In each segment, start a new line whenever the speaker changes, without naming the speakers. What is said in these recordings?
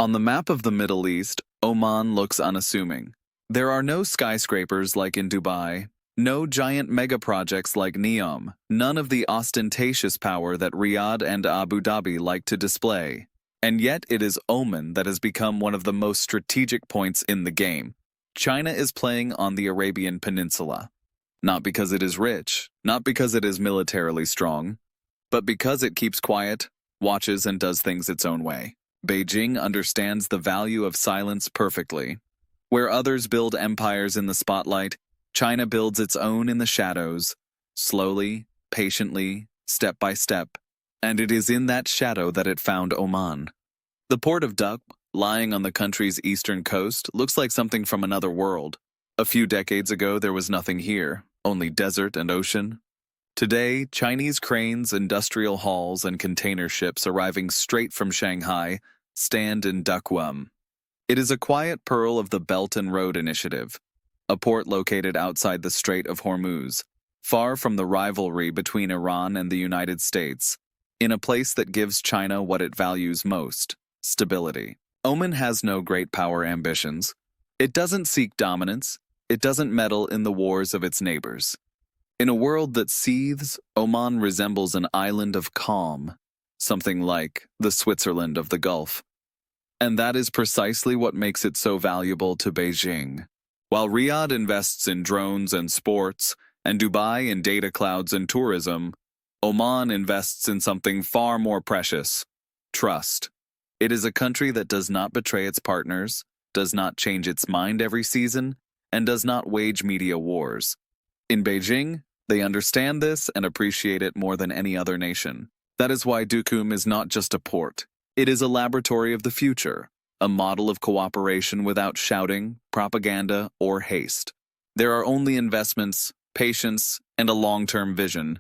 On the map of the Middle East, Oman looks unassuming. There are no skyscrapers like in Dubai, no giant megaprojects like Neom, none of the ostentatious power that Riyadh and Abu Dhabi like to display. And yet it is Oman that has become one of the most strategic points in the game. China is playing on the Arabian Peninsula. Not because it is rich, not because it is militarily strong, but because it keeps quiet, watches and does things its own way. Beijing understands the value of silence perfectly. Where others build empires in the spotlight, China builds its own in the shadows, slowly, patiently, step by step, and it is in that shadow that it found Oman. The port of Duqm, lying on the country's eastern coast, looks like something from another world. A few decades ago there was nothing here, only desert and ocean. Today, Chinese cranes, industrial halls, and container ships arriving straight from Shanghai stand in Duqm. It is a quiet pearl of the Belt and Road Initiative, a port located outside the Strait of Hormuz, far from the rivalry between Iran and the United States, in a place that gives China what it values most: stability. Oman has no great power ambitions. It doesn't seek dominance. It doesn't meddle in the wars of its neighbors. In a world that seethes, Oman resembles an island of calm, something like the Switzerland of the Gulf. And that is precisely what makes it so valuable to Beijing. While Riyadh invests in drones and sports, and Dubai in data clouds and tourism, Oman invests in something far more precious: trust. It is a country that does not betray its partners, does not change its mind every season, and does not wage media wars. In Beijing, they understand this and appreciate it more than any other nation. That is why Duqm is not just a port. It is a laboratory of the future, a model of cooperation without shouting, propaganda, or haste. There are only investments, patience, and a long-term vision.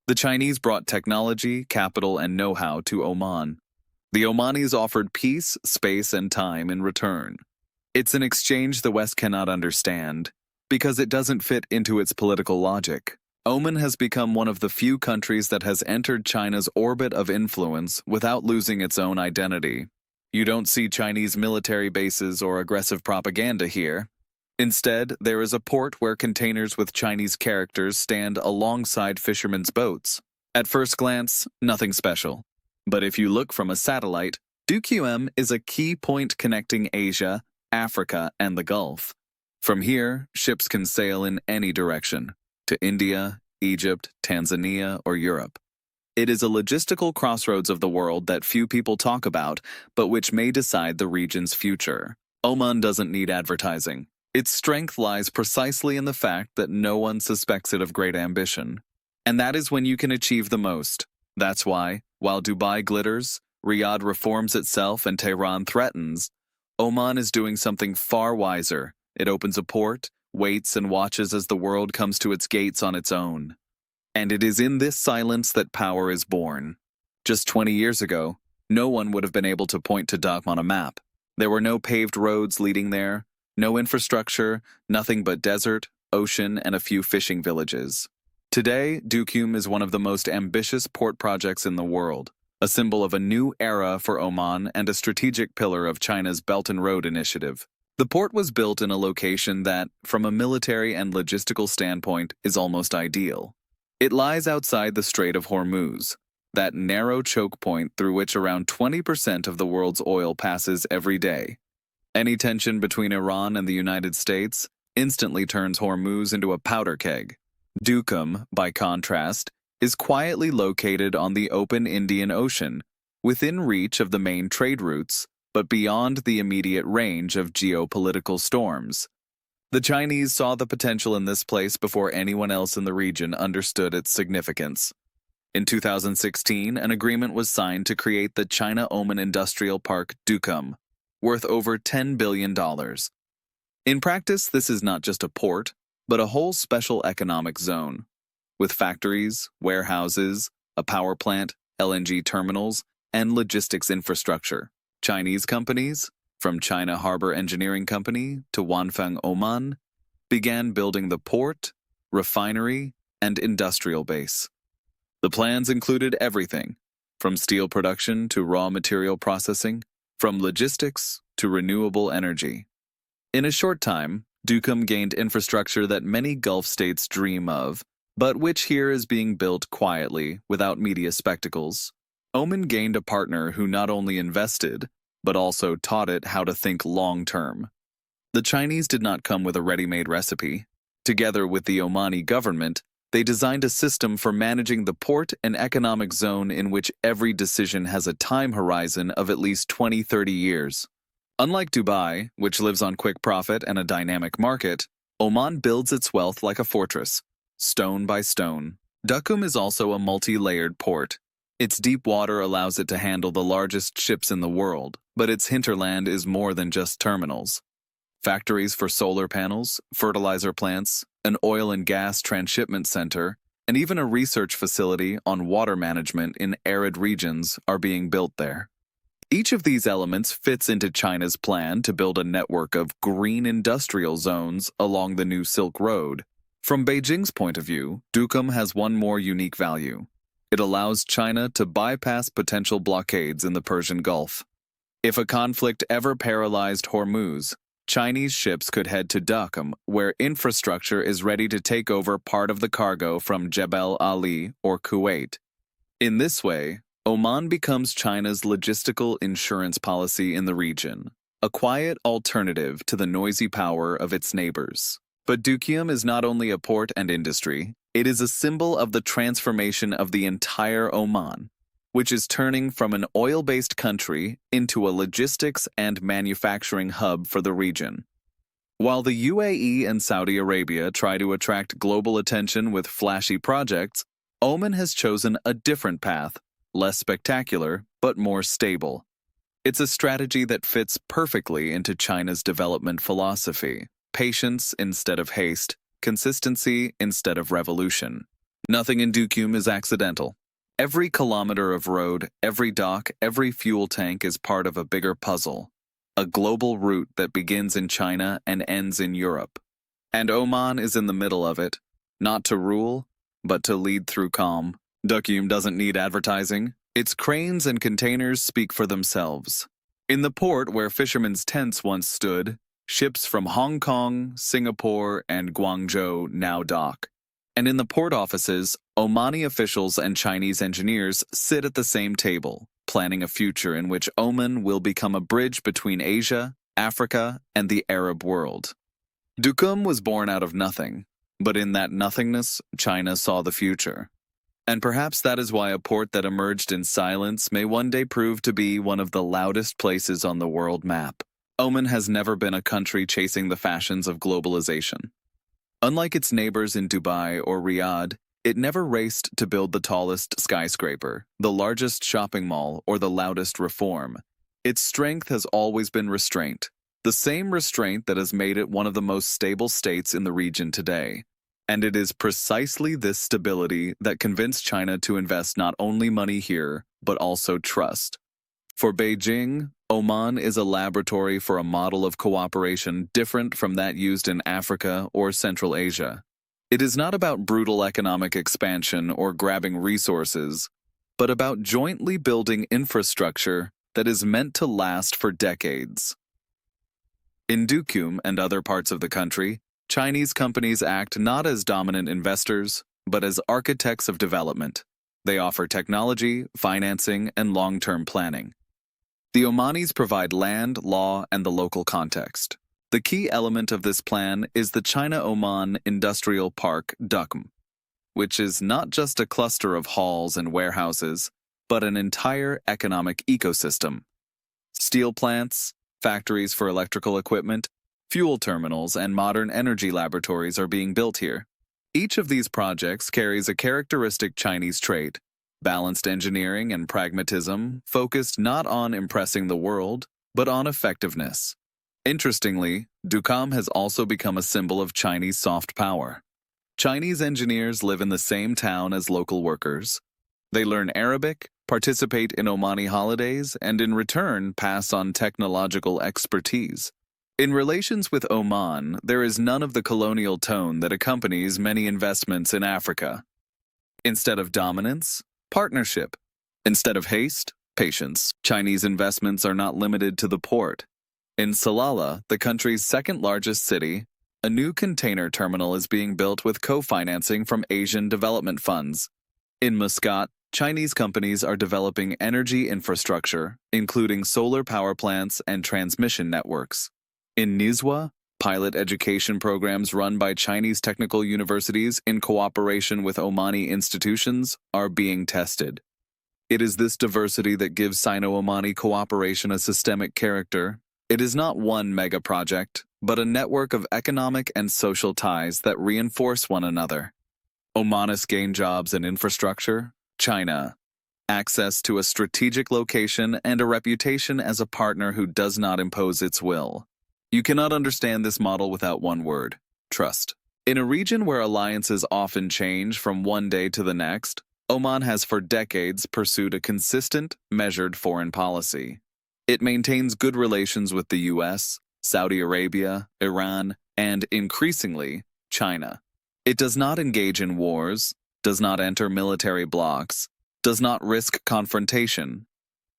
The Chinese brought technology, capital, and know-how to Oman. The Omanis offered peace, space, and time in return. It's an exchange the West cannot understand, because it doesn't fit into its political logic. Oman has become one of the few countries that has entered China's orbit of influence without losing its own identity. You don't see Chinese military bases or aggressive propaganda here. Instead, there is a port where containers with Chinese characters stand alongside fishermen's boats. At first glance, nothing special. But if you look from a satellite, Duqm is a key point connecting Asia, Africa, and the Gulf. From here, ships can sail in any direction, to India, Egypt, Tanzania, or Europe. It is a logistical crossroads of the world that few people talk about, but which may decide the region's future. Oman doesn't need advertising. Its strength lies precisely in the fact that no one suspects it of great ambition. And that is when you can achieve the most. That's why, while Dubai glitters, Riyadh reforms itself, and Tehran threatens, Oman is doing something far wiser. It opens a port, waits and watches as the world comes to its gates on its own. And it is in this silence that power is born. Just 20 years ago, no one would have been able to point to Duqm on a map. There were no paved roads leading there, no infrastructure, nothing but desert, ocean, and a few fishing villages. Today, Duqm is one of the most ambitious port projects in the world, a symbol of a new era for Oman and a strategic pillar of China's Belt and Road Initiative. The port was built in a location that, from a military and logistical standpoint, is almost ideal. It lies outside the Strait of Hormuz, that narrow choke point through which around 20% of the world's oil passes every day. Any tension between Iran and the United States instantly turns Hormuz into a powder keg. Duqm, by contrast, is quietly located on the open Indian Ocean, within reach of the main trade routes, but beyond the immediate range of geopolitical storms. The Chinese saw the potential in this place before anyone else in the region understood its significance. In 2016, an agreement was signed to create the China-Oman Industrial Park Duqm, worth over $10 billion. In practice, this is not just a port, but a whole special economic zone, with factories, warehouses, a power plant, LNG terminals, and logistics infrastructure. Chinese companies, from China Harbor Engineering Company to Wanfeng Oman, began building the port, refinery, and industrial base. The plans included everything, from steel production to raw material processing, from logistics to renewable energy. In a short time, Duqm gained infrastructure that many Gulf states dream of, but which here is being built quietly, without media spectacles. Oman gained a partner who not only invested, but also taught it how to think long-term. The Chinese did not come with a ready-made recipe. Together with the Omani government, they designed a system for managing the port and economic zone in which every decision has a time horizon of at least 20-30 years. Unlike Dubai, which lives on quick profit and a dynamic market, Oman builds its wealth like a fortress, stone by stone. Duqm is also a multi-layered port. Its deep water allows it to handle the largest ships in the world, but its hinterland is more than just terminals. Factories for solar panels, fertilizer plants, an oil and gas transshipment center, and even a research facility on water management in arid regions are being built there. Each of these elements fits into China's plan to build a network of green industrial zones along the new Silk Road. From Beijing's point of view, Duqm has one more unique value. It allows China to bypass potential blockades in the Persian Gulf. If a conflict ever paralyzed Hormuz, Chinese ships could head to Duqm, where infrastructure is ready to take over part of the cargo from Jebel Ali or Kuwait. In this way, Oman becomes China's logistical insurance policy in the region, a quiet alternative to the noisy power of its neighbors. But Duqm is not only a port and industry, it is a symbol of the transformation of the entire Oman, which is turning from an oil-based country into a logistics and manufacturing hub for the region. While the UAE and Saudi Arabia try to attract global attention with flashy projects, Oman has chosen a different path, less spectacular, but more stable. It's a strategy that fits perfectly into China's development philosophy: patience instead of haste, consistency instead of revolution. Nothing in Duqm is accidental. Every kilometer of road, every dock, every fuel tank is part of a bigger puzzle, a global route that begins in China and ends in Europe. And Oman is in the middle of it, not to rule, but to lead through calm. Duqm doesn't need advertising. Its cranes and containers speak for themselves. In the port where fishermen's tents once stood, ships from Hong Kong, Singapore, and Guangzhou now dock. And in the port offices, Omani officials and Chinese engineers sit at the same table, planning a future in which Oman will become a bridge between Asia, Africa, and the Arab world. Duqm was born out of nothing, but in that nothingness, China saw the future. And perhaps that is why a port that emerged in silence may one day prove to be one of the loudest places on the world map. Oman has never been a country chasing the fashions of globalization. Unlike its neighbors in Dubai or Riyadh, it never raced to build the tallest skyscraper, the largest shopping mall, or the loudest reform. Its strength has always been restraint, the same restraint that has made it one of the most stable states in the region today. And it is precisely this stability that convinced China to invest not only money here, but also trust. For Beijing, Oman is a laboratory for a model of cooperation different from that used in Africa or Central Asia. It is not about brutal economic expansion or grabbing resources, but about jointly building infrastructure that is meant to last for decades. In Duqm and other parts of the country, Chinese companies act not as dominant investors, but as architects of development. They offer technology, financing, and long-term planning. The Omanis provide land, law, and the local context. The key element of this plan is the China-Oman Industrial Park, Duqm, which is not just a cluster of halls and warehouses, but an entire economic ecosystem. Steel plants, factories for electrical equipment, fuel terminals, and modern energy laboratories are being built here. Each of these projects carries a characteristic Chinese trait: balanced engineering and pragmatism, focused not on impressing the world, but on effectiveness. Interestingly, Duqm has also become a symbol of Chinese soft power. Chinese engineers live in the same town as local workers. They learn Arabic, participate in Omani holidays, and in return pass on technological expertise. In relations with Oman, there is none of the colonial tone that accompanies many investments in Africa. Instead of dominance, partnership. Instead of haste, Patience. Chinese investments are not limited to the port. In Salalah, the country's second-largest city, a new container terminal is being built with co-financing from Asian development funds. In Muscat, Chinese companies are developing energy infrastructure, including solar power plants and transmission networks. In Nizwa, pilot education programs run by Chinese technical universities in cooperation with Omani institutions are being tested. It is this diversity that gives Sino-Omani cooperation a systemic character. It is not one mega project, but a network of economic and social ties that reinforce one another. Omanis gain jobs and infrastructure. China. Access to a strategic location and a reputation as a partner who does not impose its will. You cannot understand this model without one word: trust. In a region where alliances often change from one day to the next, Oman has for decades pursued a consistent, measured foreign policy. It maintains good relations with the US, Saudi Arabia, Iran, and, increasingly, China. It does not engage in wars, does not enter military blocs, does not risk confrontation.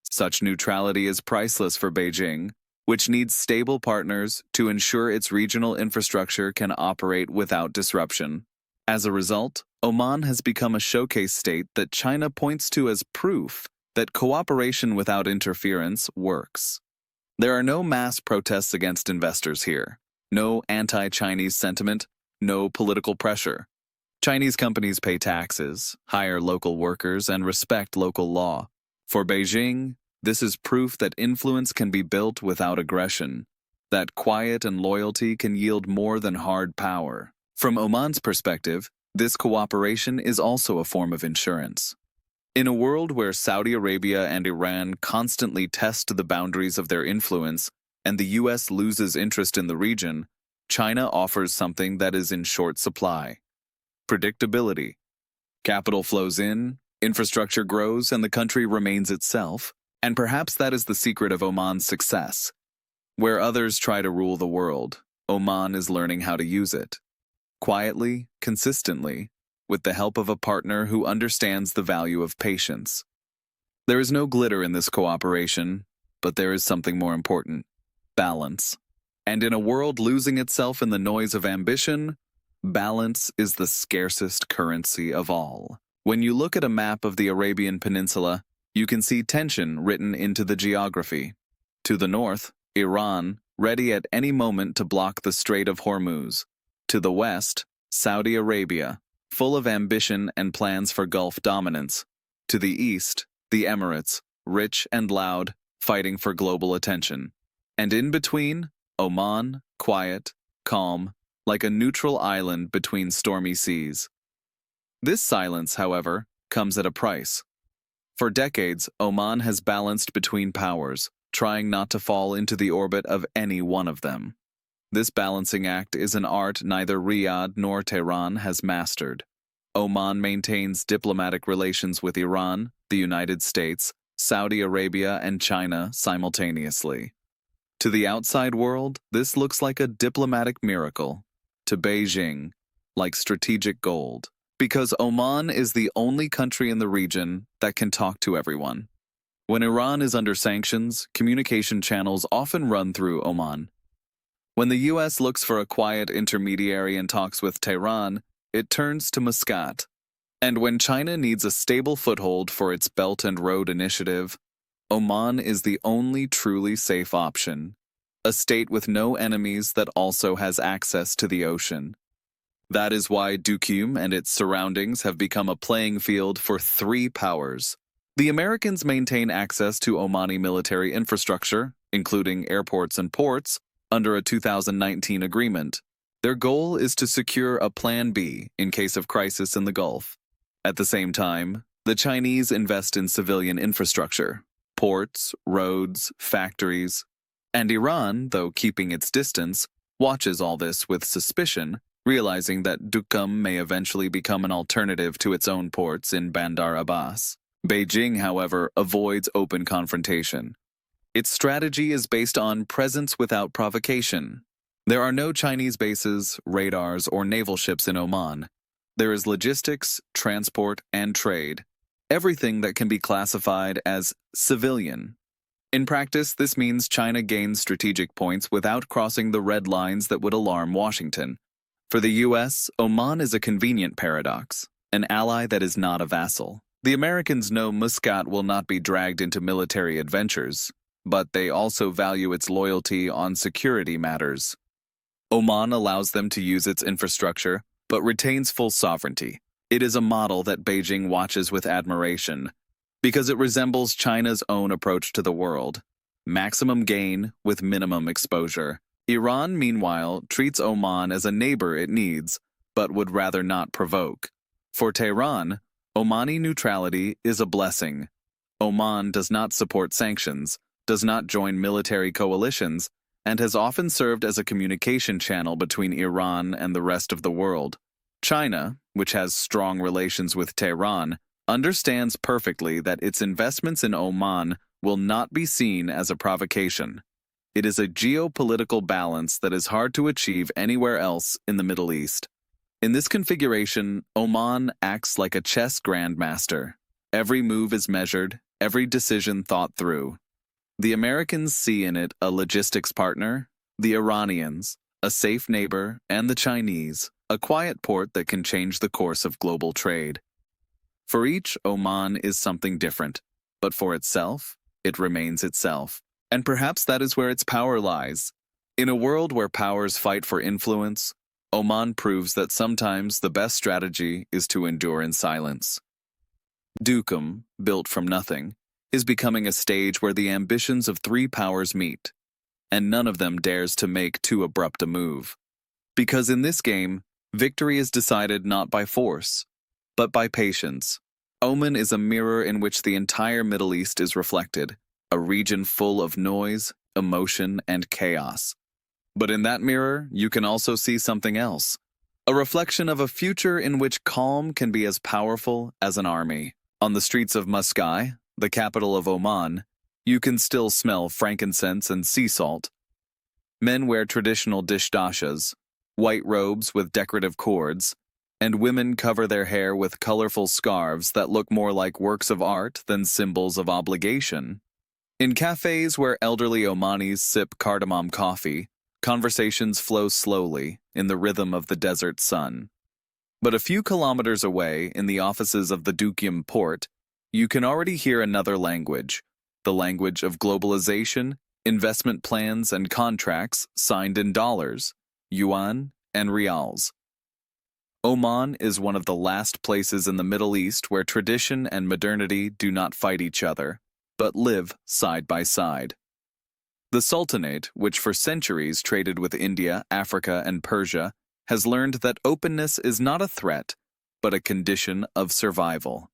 Such neutrality is priceless for Beijing, which needs stable partners to ensure its regional infrastructure can operate without disruption. As a result, Oman has become a showcase state that China points to as proof that cooperation without interference works. There are no mass protests against investors here, no anti-Chinese sentiment, no political pressure. Chinese companies pay taxes, hire local workers, and respect local law. For Beijing, this is proof that influence can be built without aggression, that quiet and loyalty can yield more than hard power. From Oman's perspective, this cooperation is also a form of insurance. In a world where Saudi Arabia and Iran constantly test the boundaries of their influence and the US loses interest in the region, China offers something that is in short supply: predictability. Capital flows in, infrastructure grows, and the country remains itself. And perhaps that is the secret of Oman's success. Where others try to rule the world, Oman is learning how to use it. Quietly, consistently, with the help of a partner who understands the value of patience. There is no glitter in this cooperation, but there is something more important: balance. And in a world losing itself in the noise of ambition, balance is the scarcest currency of all. When you look at a map of the Arabian Peninsula, you can see tension written into the geography. To the north, Iran, ready at any moment to block the Strait of Hormuz. To the west, Saudi Arabia, full of ambition and plans for Gulf dominance. To the east, the Emirates, rich and loud, fighting for global attention. And in between, Oman, quiet, calm, like a neutral island between stormy seas. This silence, however, comes at a price. For decades, Oman has balanced between powers, trying not to fall into the orbit of any one of them. This balancing act is an art neither Riyadh nor Tehran has mastered. Oman maintains diplomatic relations with Iran, the United States, Saudi Arabia, and China simultaneously. To the outside world, this looks like a diplomatic miracle. To Beijing, like strategic gold. Because Oman is the only country in the region that can talk to everyone. When Iran is under sanctions, communication channels often run through Oman. When the US looks for a quiet intermediary in talks with Tehran, it turns to Muscat. And when China needs a stable foothold for its Belt and Road Initiative, Oman is the only truly safe option. A state with no enemies that also has access to the ocean. That is why Duqm and its surroundings have become a playing field for three powers. The Americans maintain access to Omani military infrastructure, including airports and ports, under a 2019 agreement. Their goal is to secure a Plan B in case of crisis in the Gulf. At the same time, the Chinese invest in civilian infrastructure, ports, roads, factories, and Iran, though keeping its distance, watches all this with suspicion, realizing that Duqm may eventually become an alternative to its own ports in Bandar Abbas. Beijing, however, avoids open confrontation. Its strategy is based on presence without provocation. There are no Chinese bases, radars, or naval ships in Oman. There is logistics, transport, and trade. everything that can be classified as civilian. In practice, this means China gains strategic points without crossing the red lines that would alarm Washington. For the U.S., Oman is a convenient paradox, an ally that is not a vassal. The Americans know Muscat will not be dragged into military adventures, but they also value its loyalty on security matters. Oman allows them to use its infrastructure, but retains full sovereignty. It is a model that Beijing watches with admiration, because it resembles China's own approach to the world: maximum gain with minimum exposure. Iran, meanwhile, treats Oman as a neighbor it needs, but would rather not provoke. For Tehran, Omani neutrality is a blessing. Oman does not support sanctions, does not join military coalitions, and has often served as a communication channel between Iran and the rest of the world. China, which has strong relations with Tehran, understands perfectly that its investments in Oman will not be seen as a provocation. It is a geopolitical balance that is hard to achieve anywhere else in the Middle East. In this configuration, Oman acts like a chess grandmaster. Every move is measured, every decision thought through. The Americans see in it a logistics partner, the Iranians, a safe neighbor, and the Chinese, a quiet port that can change the course of global trade. For each, Oman is something different, but for itself, it remains itself. And perhaps that is where its power lies. In a world where powers fight for influence, Oman proves that sometimes the best strategy is to endure in silence. Duqm, built from nothing, is becoming a stage where the ambitions of three powers meet, and none of them dares to make too abrupt a move. Because in this game, victory is decided not by force, but by patience. Oman is a mirror in which the entire Middle East is reflected, a region full of noise, emotion, and chaos. But in that mirror, you can also see something else, a reflection of a future in which calm can be as powerful as an army. On the streets of Muscat, the capital of Oman, you can still smell frankincense and sea salt. Men wear traditional dishdashas, white robes with decorative cords, and women cover their hair with colorful scarves that look more like works of art than symbols of obligation. In cafes where elderly Omanis sip cardamom coffee, conversations flow slowly in the rhythm of the desert sun. But a few kilometers away, in the offices of the Duqm port, you can already hear another language, the language of globalization, investment plans, and contracts signed in dollars, yuan, and rials. Oman is one of the last places in the Middle East where tradition and modernity do not fight each other, but live side by side. The Sultanate, which for centuries traded with India, Africa, and Persia, has learned that openness is not a threat, but a condition of survival.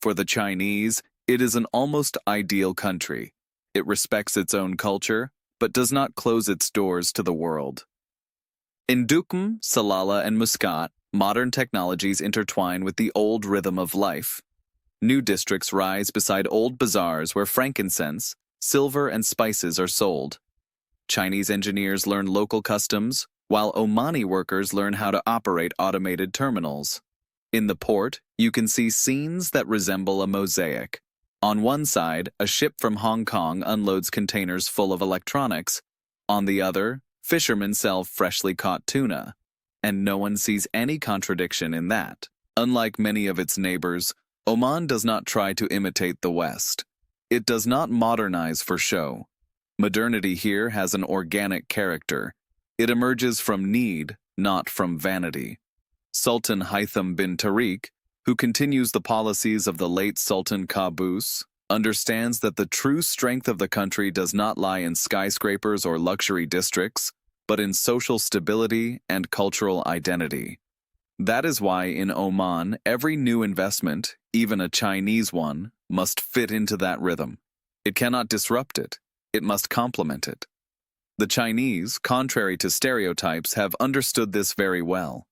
For the Chinese, it is an almost ideal country. It respects its own culture, but does not close its doors to the world. In Duqm, Salalah, and Muscat, modern technologies intertwine with the old rhythm of life. New districts rise beside old bazaars where frankincense, silver, and spices are sold. Chinese engineers learn local customs, while Omani workers learn how to operate automated terminals. In the port, you can see scenes that resemble a mosaic. On one side, a ship from Hong Kong unloads containers full of electronics. On the other, fishermen sell freshly caught tuna. And no one sees any contradiction in that. Unlike many of its neighbors, Oman does not try to imitate the West. It does not modernize for show. Modernity here has an organic character. It emerges from need, not from vanity. Sultan Haytham bin Tariq, who continues the policies of the late Sultan Qaboos, understands that the true strength of the country does not lie in skyscrapers or luxury districts, but in social stability and cultural identity. That is why in Oman, every new investment, even a Chinese one, must fit into that rhythm. It cannot disrupt it. It must complement it. The Chinese, contrary to stereotypes, have understood this very well.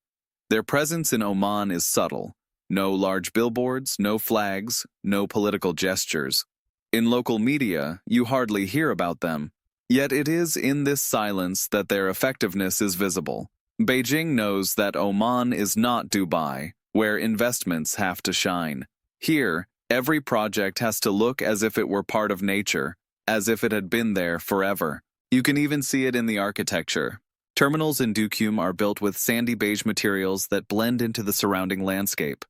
Their presence in Oman is subtle. No large billboards, no flags, no political gestures. In local media, you hardly hear about them. Yet it is in this silence that their effectiveness is visible. Beijing knows that Oman is not Dubai, where investments have to shine. Here, Every project has to look as if it were part of nature, as if it had been there forever. You can even see it in the architecture. Terminals in Duqm are built with sandy beige materials that blend into the surrounding landscape.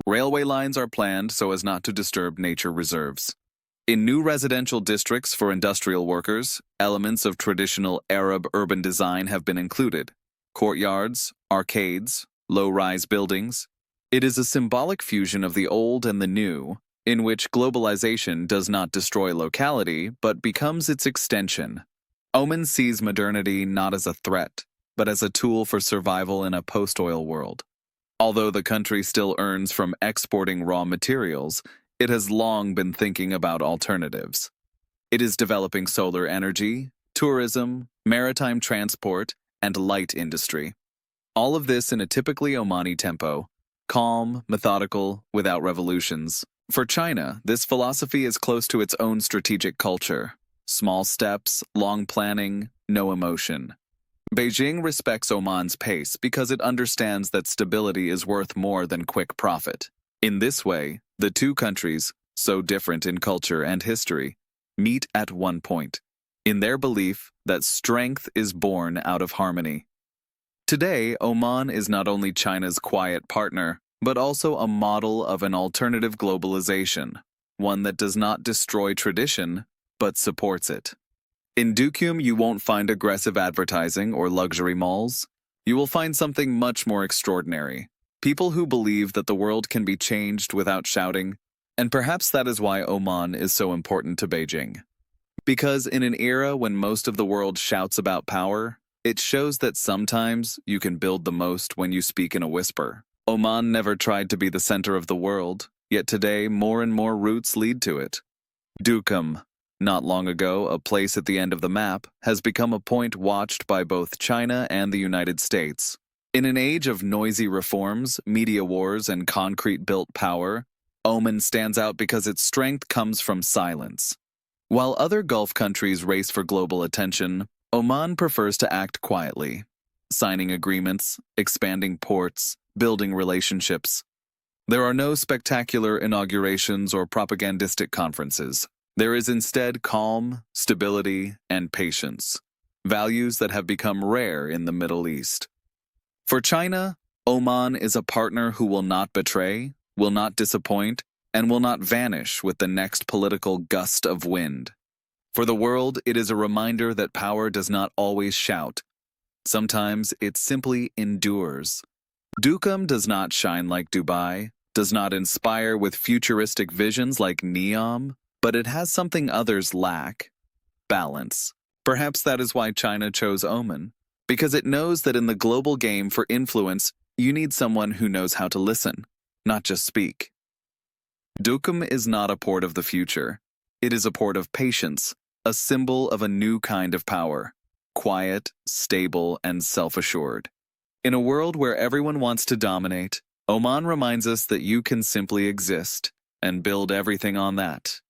Railway lines are planned so as not to disturb nature reserves. In new residential districts for industrial workers, elements of traditional Arab urban design have been included. Courtyards, arcades, low-rise buildings. It is a symbolic fusion of the old and the new, in which globalization does not destroy locality but becomes its extension. Oman sees modernity not as a threat, but as a tool for survival in a post-oil world. Although the country still earns from exporting raw materials, it has long been thinking about alternatives. It is developing solar energy, tourism, maritime transport, and light industry. All of this in a typically Omani tempo, calm, methodical, without revolutions. For China, this philosophy is close to its own strategic culture. Small steps, long planning, no emotion. Beijing respects Oman's pace because it understands that stability is worth more than quick profit. In this way, the two countries, so different in culture and history, meet at one point, in their belief that strength is born out of harmony. Today, Oman is not only China's quiet partner, but also a model of an alternative globalization, one that does not destroy tradition, but supports it. In Duqm, you won't find aggressive advertising or luxury malls. You will find something much more extraordinary. People who believe that the world can be changed without shouting, and perhaps that is why Oman is so important to Beijing. Because in an era when most of the world shouts about power, it shows that sometimes you can build the most when you speak in a whisper. Oman never tried to be the center of the world, yet today more and more routes lead to it. Duqm, not long ago a place at the end of the map, has become a point watched by both China and the United States. In an age of noisy reforms, media wars, and concrete-built power, Oman stands out because its strength comes from silence. While other Gulf countries race for global attention, Oman prefers to act quietly, signing agreements, expanding ports, building relationships. There are no spectacular inaugurations or propagandistic conferences. There is instead calm, stability, and patience, values that have become rare in the Middle East. For China, Oman is a partner who will not betray, will not disappoint, and will not vanish with the next political gust of wind. For the world, it is a reminder that power does not always shout. Sometimes it simply endures. Duqm does not shine like Dubai, does not inspire with futuristic visions like Neom, but it has something others lack: balance. Perhaps that is why China chose Oman, because it knows that in the global game for influence, you need someone who knows how to listen, not just speak. Duqm is not a port of the future. It is a port of patience, a symbol of a new kind of power, quiet, stable, and self-assured. In a world where everyone wants to dominate, Oman reminds us that you can simply exist and build everything on that.